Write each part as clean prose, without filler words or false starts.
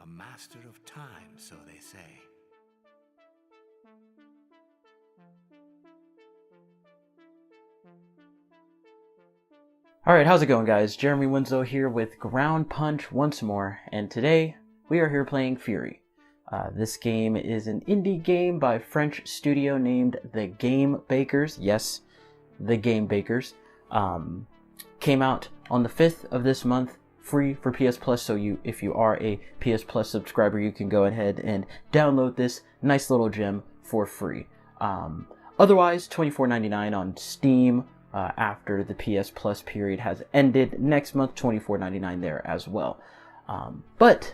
master of time, so they say. Alright, how's it going, guys? Jeremy Winslow here with Ground Punch once more, and today we are here playing Furi. This game is an indie game by a French studio named The Game Bakers. Yes, The Game Bakers. Came out on the 5th of this month, free for PS Plus, so if you are a PS Plus subscriber, you can go ahead and download this nice little gem for free. Otherwise, $24.99 on Steam. After the PS Plus period has ended next month, $24.99 there as well. But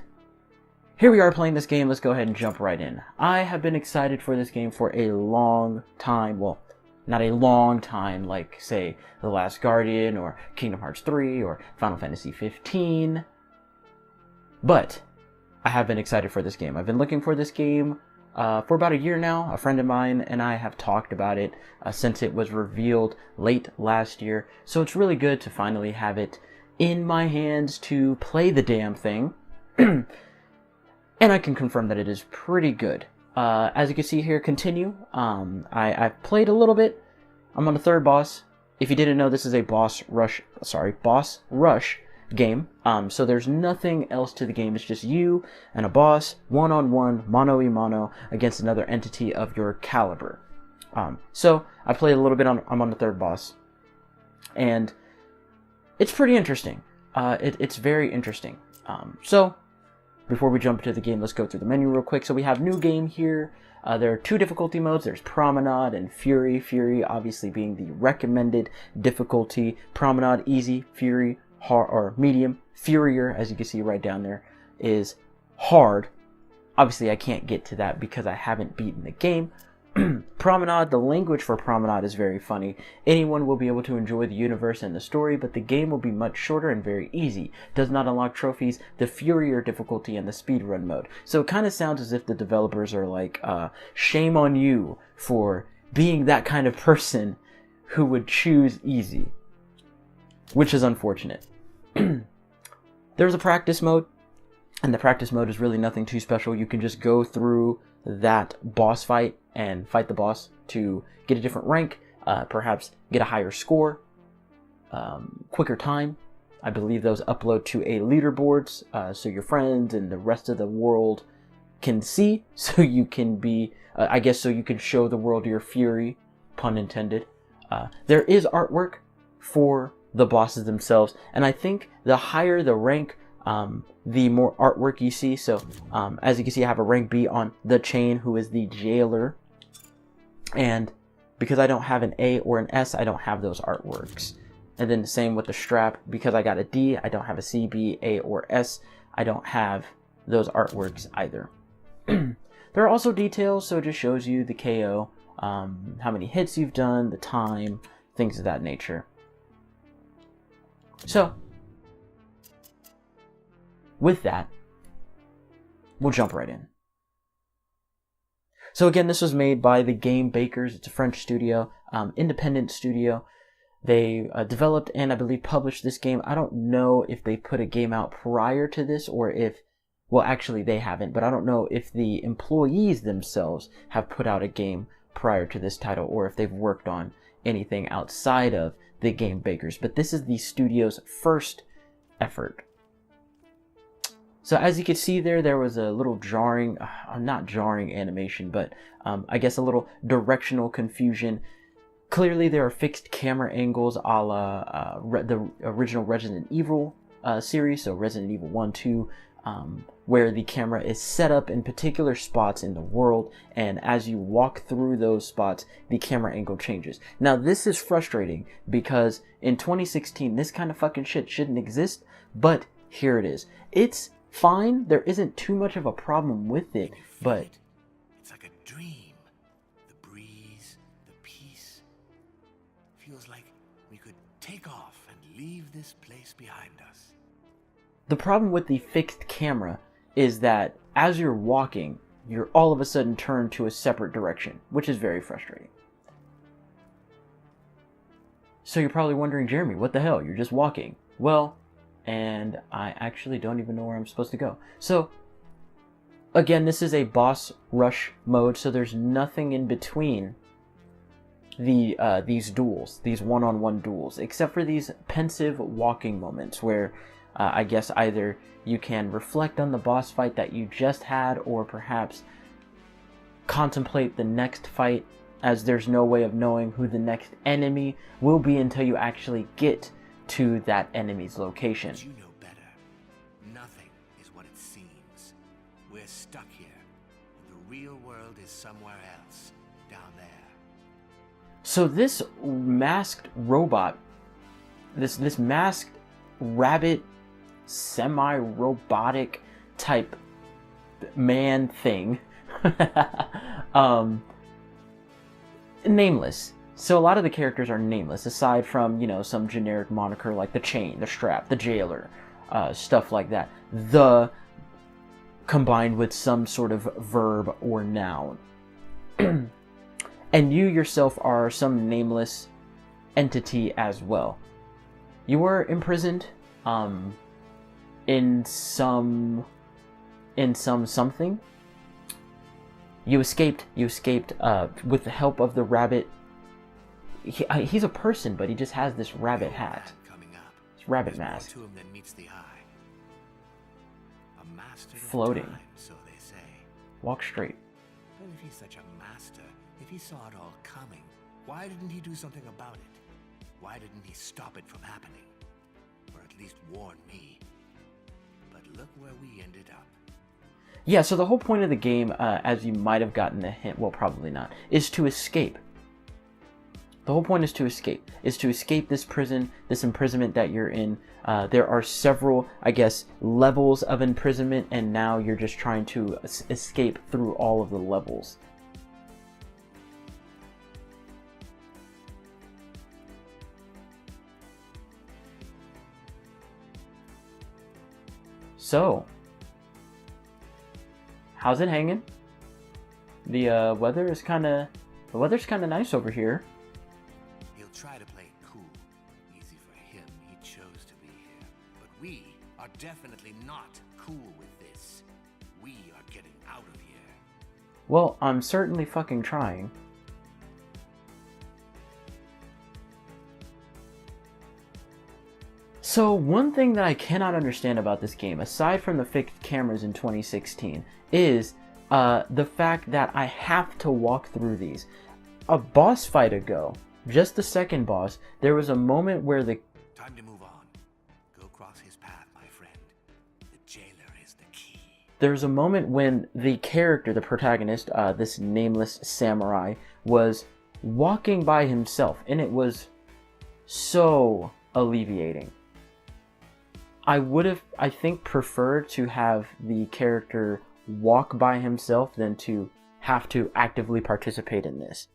here we are playing this game. Let's go ahead and jump right in. I have been excited for this game for a long time. Well, not a long time like, say, The Last Guardian or Kingdom Hearts 3 or Final Fantasy 15. But I have been excited for this game. I've been looking for this game for about a year now. A friend of mine and I have talked about it since it was revealed late last year. So it's really good to finally have it in my hands to play the damn thing. And I can confirm that it is pretty good. As you can see here, continue. I've played a little bit. I'm on the third boss. If you didn't know, this is a boss rush game. So there's nothing else to the game. It's just you and a boss, one-on-one, mano-a-mano, against another entity of your caliber. So I played a little bit. I'm on the third boss, and it's pretty interesting. It's very interesting. So before we jump into the game, let's go through the menu real quick. So we have new game here. There are two difficulty modes. There's Promenade and Furi. Furi obviously being the recommended difficulty. Promenade, easy. Furi, hard or medium. Furier, as you can see right down there, is hard. Obviously, I can't get to that because I haven't beaten the game. Promenade, the language for Promenade is very funny. Anyone will be able to enjoy the universe and the story, but the game will be much shorter and very easy. Does not unlock trophies, the Furier difficulty, and the speedrun mode. So it kind of sounds as if the developers are like, shame on you for being that kind of person who would choose easy. Which is unfortunate. There's a practice mode, and the practice mode is really nothing too special. You can just go through that boss fight and fight the boss to get a different rank, perhaps get a higher score, quicker time. I believe those upload to a leaderboards, so your friends and the rest of the world can see, so you can be, I guess, so you can show the world your fury, pun intended. There is artwork for the bosses themselves, and I think the higher the rank, the more artwork you see. So as you can see, I have a rank B on the Chain, who is the jailer, and because I don't have an A or an S, I don't have those artworks. And then the same with the Strap, because I got a D, I don't have a C, B, A, or S, I don't have those artworks either. There are also details, so it just shows you the KO, how many hits you've done, the time, things of that nature. So, with that, we'll jump right in. So again, this was made by The Game Bakers. It's a French studio, independent studio. They developed and I believe published this game. I don't know if they put a game out prior to this or if, well, actually they haven't, but I don't know if the employees themselves have put out a game prior to this title or if they've worked on anything outside of The Game Bakers. But this is the studio's first effort. So as you can see there was a little jarring, not jarring animation, but I guess a little directional confusion. Clearly there are fixed camera angles a la the original Resident Evil series, so Resident Evil 1, 2, where the camera is set up in particular spots in the world, and as you walk through those spots, the camera angle changes. Now this is frustrating because in 2016, this kind of fucking shit shouldn't exist, but here it is. It's fine, there isn't too much of a problem with it, but it's like a dream. The breeze, the peace. Feels like we could take off and leave this place behind us. the problem with the fixed camera is that as you're walking, you're all of a sudden turned to a separate direction, which is very frustrating. So you're probably wondering, Jeremy, what the hell? You're just walking. Well, and I actually don't even know where I'm supposed to go. So again, this is a boss rush mode, so there's nothing in between these duels, these one-on-one duels, except for these pensive walking moments where I guess either you can reflect on the boss fight that you just had, or perhaps contemplate the next fight, as there's no way of knowing who the next enemy will be until you actually get to that enemy's location. But you know better. Nothing is what it seems. We're stuck here. The real world is somewhere else, down there. So this masked robot, this masked rabbit, semi-robotic type man thing, nameless. So a lot of the characters are nameless, aside from, you know, some generic moniker like the Chain, the Strap, the Jailer, stuff like that. The combined with some sort of verb or noun. And you yourself are some nameless entity as well. You were imprisoned in some something. You escaped with the help of the rabbit. He's a person, but he just has this rabbit hat. This rabbit mask. To him that meets the eye. A master Floating. Of time, so they say. Walk straight. But if he's such a master, if he saw it all coming, why didn't he do something about it? Why didn't he stop it from happening? Or at least warn me? But look where we ended up. Yeah, so the whole point of the game, as you might have gotten the hint, well, probably not, is to escape. The whole point is to escape this prison, this imprisonment that you're in. There are several, I guess, levels of imprisonment, and now you're just trying to escape through all of the levels. So, how's it hanging? The weather's kind of nice over here. He'll try to play it cool. Easy for him. He chose to be here. But we are definitely not cool with this. We are getting out of here. Well, I'm certainly fucking trying. So, one thing that I cannot understand about this game, aside from the fixed cameras in 2016, is the fact that I have to walk through these. A boss fight ago, just the second boss, there was a moment where the... Time to move on. Go cross his path, my friend. The jailer is the key. There's a moment when the character, the protagonist, this nameless samurai, was walking by himself, and it was so alleviating. I would have, I think, preferred to have the character walk by himself than to have to actively participate in this.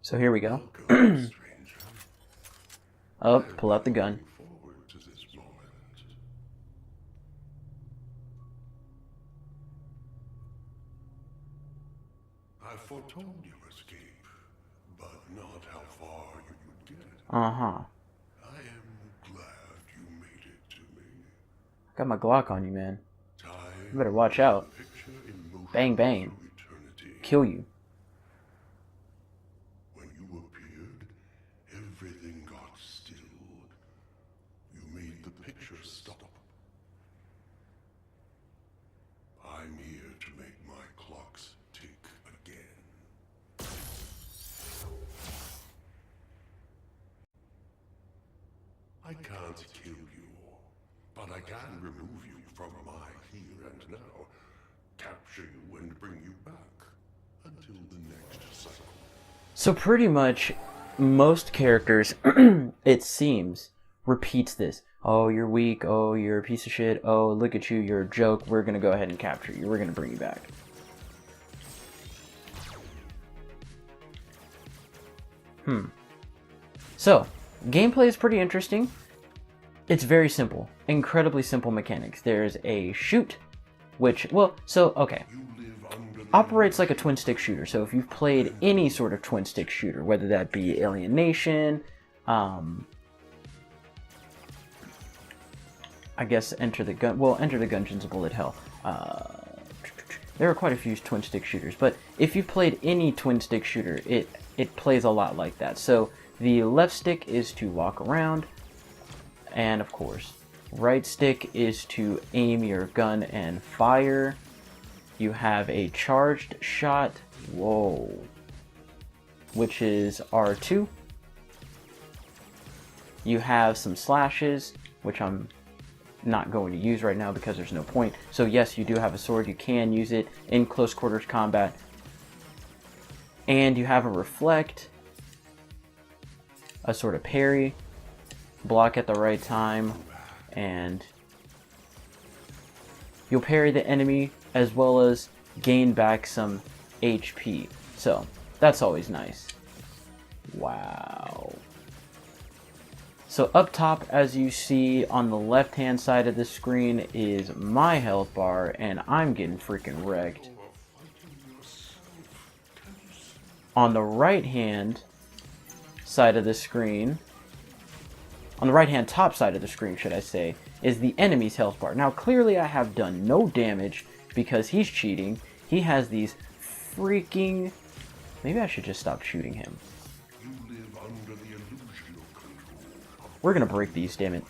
So here we go. Oh, pull out the gun. I foretold you escape, but not how far you would get. Uh-huh. I am glad you made it to me. Got my Glock on you, man. Time You better watch out. picture in motion Bang, bang. through eternity. Kill you. When you appeared, everything got still. You made the picture stop. I'm here to make my clocks tick again. I can't kill you, but I can remove you from my here and now, capture you and bring you back until the next cycle. So pretty much, most characters, it seems, repeats this. Oh, you're weak. Oh, you're a piece of shit. Oh, look at you. You're a joke. We're gonna go ahead and capture you. We're gonna bring you back. So, gameplay is pretty interesting. It's very simple. Incredibly simple mechanics. There's a shoot, which, well, so, okay. You live under operates like a twin stick shooter. So if you've played any sort of twin stick shooter, whether that be Alienation, I guess Enter the Gungeon's a bullet hell. There are quite a few twin stick shooters, but if you've played any twin stick shooter, it plays a lot like that. So the left stick is to walk around, and of course, right stick is to aim your gun and fire. You have a charged shot, which is R2. You have some slashes, which I'm not going to use right now because there's no point. So yes, you do have a sword. You can use it in close quarters combat. And you have a reflect, a sort of parry, block at the right time, and you'll parry the enemy as well as gain back some HP. So that's always nice. Wow. So up top, as you see on the left hand side of the screen, is my health bar, and I'm getting freaking wrecked. On the right hand side of the screen, on the right hand top side of the screen, should I say, is the enemy's health bar. Now clearly I have done no damage because he's cheating. He has these freaking... Maybe I should just stop shooting him. We're gonna break these, damn it.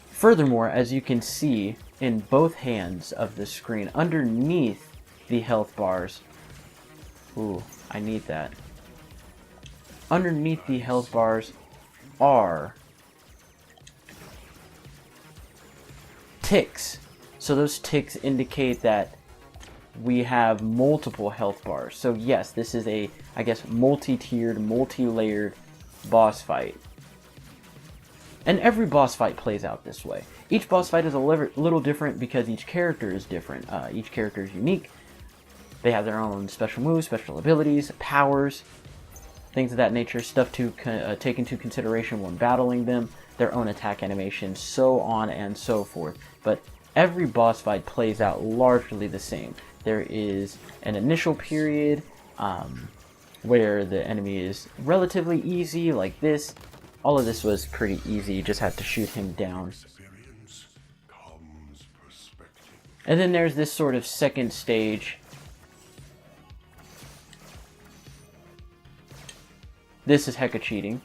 Furthermore, as you can see in both hands of the screen, underneath the health bars... Ooh, I need that. Underneath the health bars are ticks. So those ticks indicate that we have multiple health bars. So yes, this is a, I guess, multi-tiered, multi-layered boss fight. And every boss fight plays out this way. Each boss fight is a little different because each character is different. Each character is unique. They have their own special moves, special abilities, powers, things of that nature, stuff to take into consideration when battling them, their own attack animations, so on and so forth. But every boss fight plays out largely the same. There is an initial period where the enemy is relatively easy, like this. All of this was pretty easy, you just have to shoot him down. And then there's this sort of second stage. This is hecka cheating.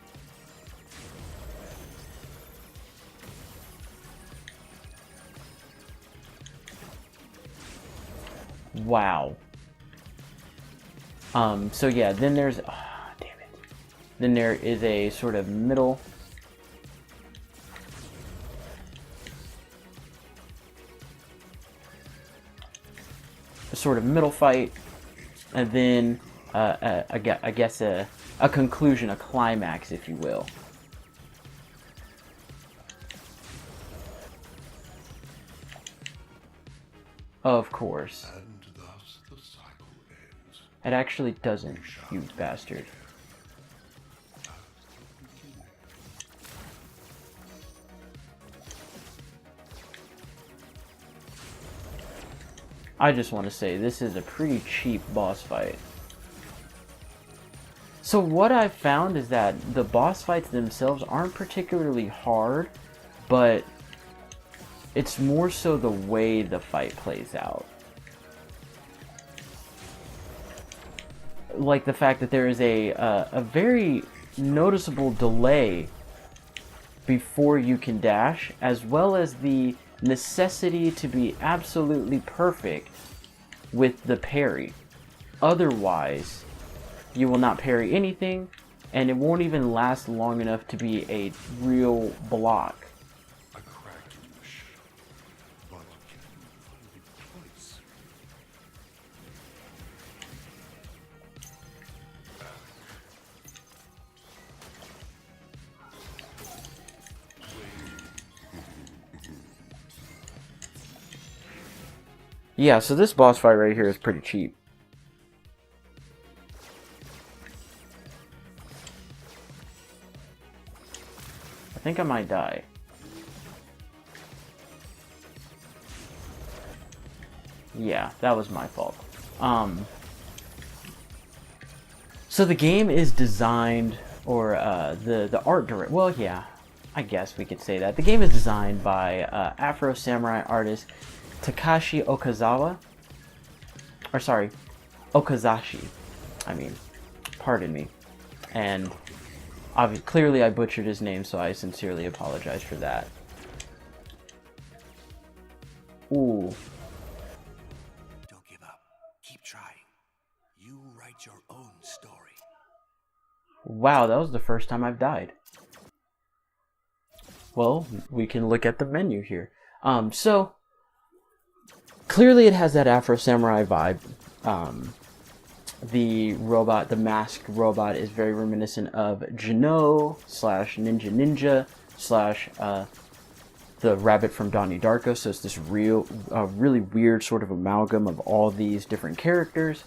Wow. So yeah, then there's... Oh, damn it. Then there is a sort of middle... A sort of middle fight. And then, I guess a conclusion, a climax, if you will. Of course. It actually doesn't, you bastard. I just want to say, this is a pretty cheap boss fight. So what I've found is that the boss fights themselves aren't particularly hard, but it's more so the way the fight plays out. Like the fact that there is a very noticeable delay before you can dash, as well as the necessity to be absolutely perfect with the parry. Otherwise, you will not parry anything, and it won't even last long enough to be a real block. Yeah, so this boss fight right here is pretty cheap. I think I might die. Yeah, that was my fault. So the game is designed, or the art director. Well, yeah, I guess we could say that the game is designed by Afro samurai artist Takashi Okazawa. Or sorry, Okazashi. I mean, pardon me. And clearly I butchered his name, so I sincerely apologize for that. Ooh. Don't give up. Keep trying. You write your own story. Wow, that was the first time I've died. Well, we can look at the menu here. So clearly it has that Afro Samurai vibe. The robot, the masked robot, is very reminiscent of Jino / Ninja Ninja / the rabbit from Donnie Darko. So it's this really weird sort of amalgam of all these different characters.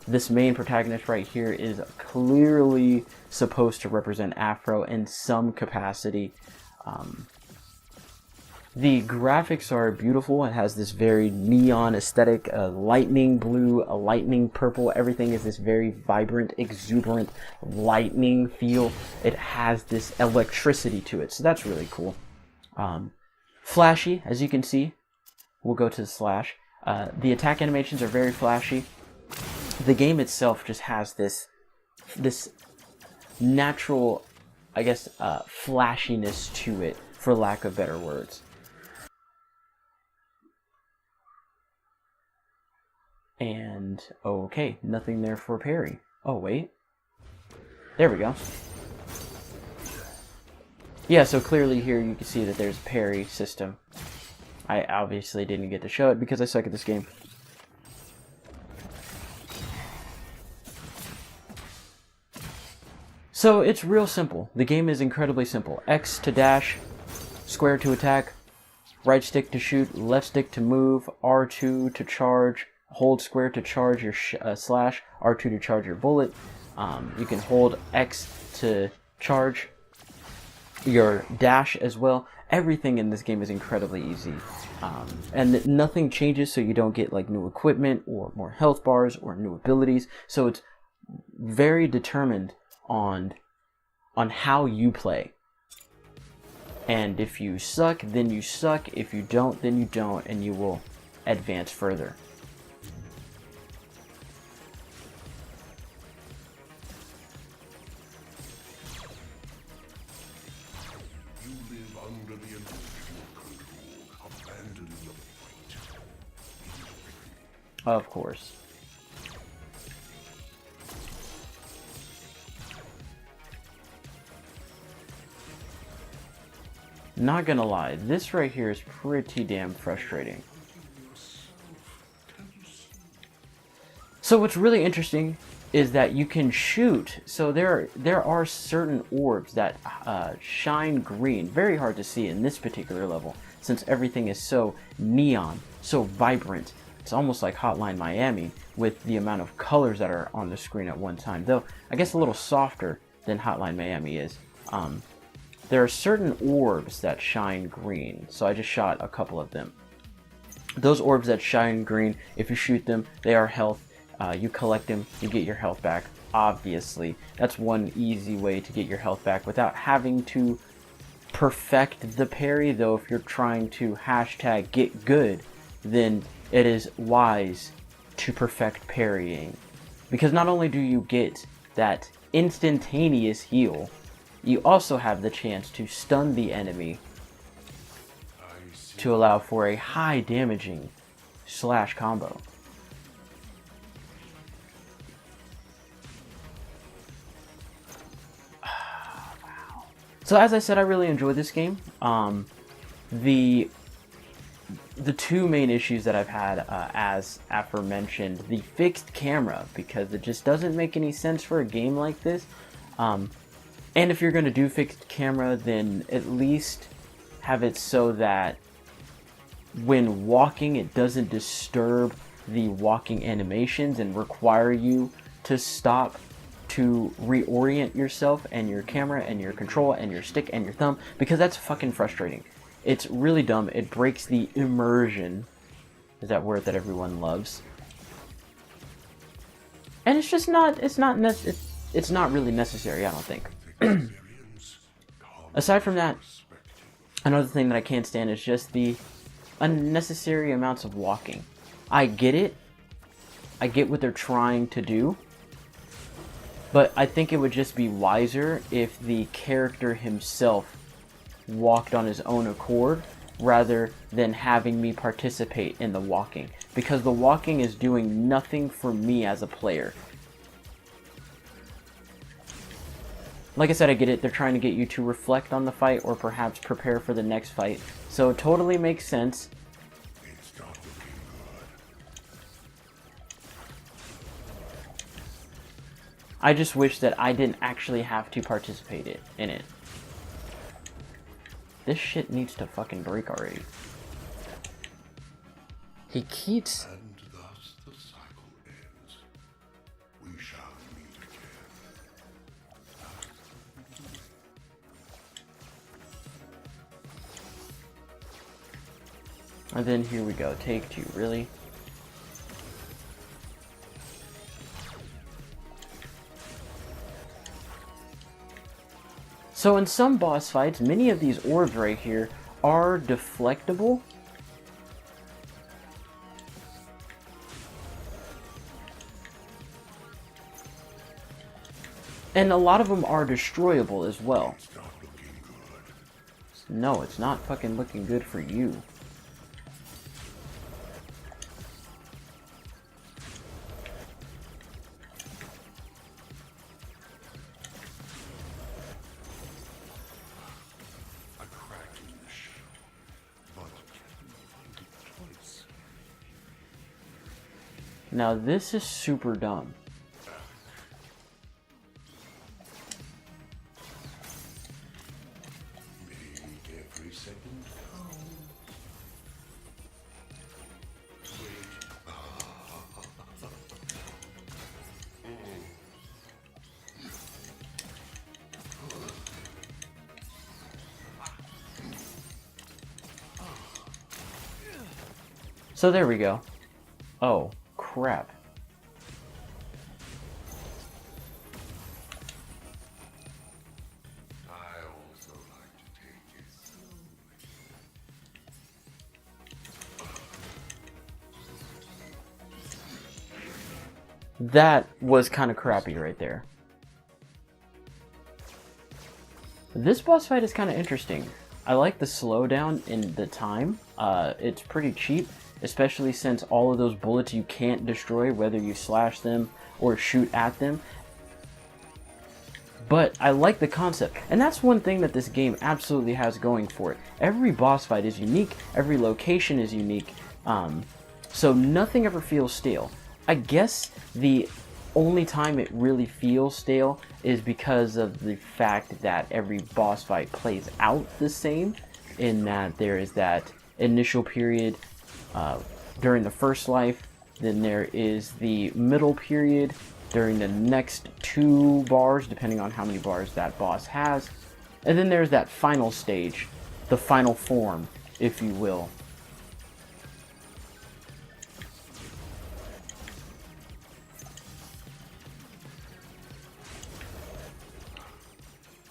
This main protagonist right here is clearly supposed to represent Afro in some capacity. The graphics are beautiful. It has this very neon aesthetic, a lightning blue, a lightning purple. Everything is this very vibrant, exuberant lightning feel. It has this electricity to it, so that's really cool. Flashy, as you can see. We'll go to the slash. The attack animations are very flashy. The game itself just has this natural, I guess, flashiness to it, for lack of better words. And, okay, nothing there for parry. Oh, wait. There we go. Yeah, so clearly here you can see that there's a parry system. I obviously didn't get to show it because I suck at this game. So it's real simple. The game is incredibly simple. X to dash, square to attack, right stick to shoot, left stick to move, R2 to charge, hold square to charge your slash, R2 to charge your bullet. You can hold X to charge your dash as well. Everything in this game is incredibly easy. And nothing changes, so you don't get like new equipment or more health bars or new abilities. So it's very determined on how you play. And if you suck, then you suck. If you don't, then you don't, and you will advance further. You live under the illusion of control, abandoning the fight. Of course. Not gonna lie, this right here is pretty damn frustrating. So what's really interesting is that you can shoot. So there are certain orbs that shine green. Very hard to see in this particular level, since everything is so neon, so vibrant. It's almost like Hotline Miami with the amount of colors that are on the screen at one time. Though, I guess a little softer than Hotline Miami is. There are certain orbs that shine green, so I just shot a couple of them. Those orbs that shine green, if you shoot them, they are health. You collect them, you get your health back, obviously. That's one easy way to get your health back without having to perfect the parry, though if you're trying to hashtag get good, then it is wise to perfect parrying. Because not only do you get that instantaneous heal, you also have the chance to stun the enemy to allow for a high damaging slash combo. Wow. So as I said, I really enjoyed this game. The two main issues that I've had, as aforementioned, the fixed camera, because it just doesn't make any sense for a game like this. And if you're going to do fixed camera, then at least have it so that when walking, it doesn't disturb the walking animations and require you to stop to reorient yourself and your camera and your control and your stick and your thumb, because that's fucking frustrating. It's really dumb. It breaks the immersion is that word that everyone loves. And it's just not, it's not really necessary, I don't think. Aside from that, another thing that I can't stand is just the unnecessary amounts of walking. I get it. I get what they're trying to do. But I think it would just be wiser if the character himself walked on his own accord rather than having me participate in the walking. Because the walking is doing nothing for me as a player. Like I said, I get it. They're trying to get you to reflect on the fight or perhaps prepare for the next fight. So it totally makes sense. I just wish that I didn't actually have to participate in it. This shit needs to fucking break already. He keeps... And thus the cycle ends. We shall meet again. And then here we go. Take two, really? So in some boss fights, many of these orbs right here are deflectable. And a lot of them are destroyable as well. It's not looking good. No, it's not fucking looking good for you. A crack in the shell, but can you find it twice? Now this is super dumb. Make every second count. So there we go. Oh, crap. I also like to take it slowly. That was kind of crappy right there. This boss fight is kind of interesting. I like the slowdown in the time. It's pretty cheap, especially since all of those bullets you can't destroy, whether you slash them or shoot at them. But I like the concept, and that's one thing that this game absolutely has going for it. Every boss fight is unique, every location is unique, so nothing ever feels stale. I guess the only time it really feels stale is because of the fact that every boss fight plays out the same, in that there is that initial period during the first life, then there is the middle period during the next 2 bars, depending on how many bars that boss has, and then there's that final stage, the final form, if you will.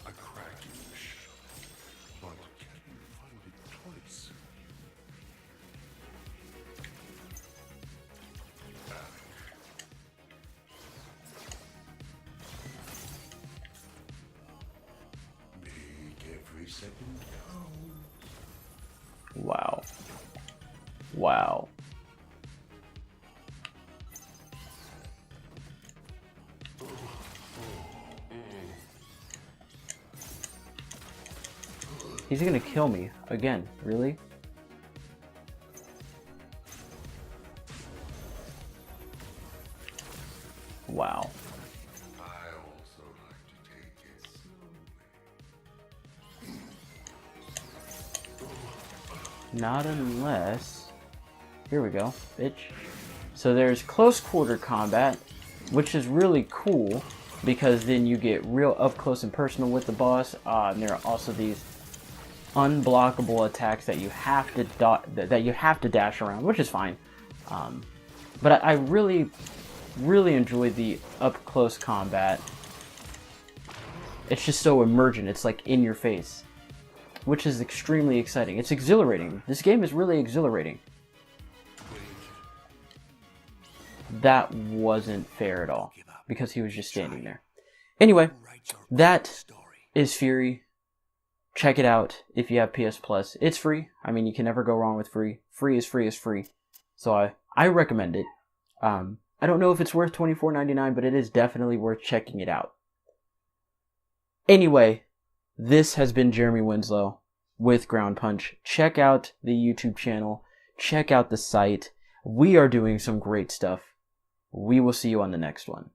A crack in the shell, but can you find it twice? Make every second count. Wow. Wow. He's gonna kill me again, really? Wow. I also like to take it slowly. Not unless... Here we go, bitch. So there's close quarter combat, which is really cool, because then you get real up close and personal with the boss. And there are also these unblockable attacks that you have to dash around, which is fine. But I really, really enjoy the up-close combat. It's just so emergent. It's like in your face, which is extremely exciting. It's exhilarating. This game is really exhilarating. That wasn't fair at all, because he was just standing there. Anyway, that is Furi. Check it out if you have PS Plus. It's free. I mean, you can never go wrong with free. Free is free is free. So I recommend it. I don't know if it's worth $24.99, but it is definitely worth checking it out. Anyway, this has been Jeremy Winslow with Ground Punch. Check out the YouTube channel. Check out the site. We are doing some great stuff. We will see you on the next one.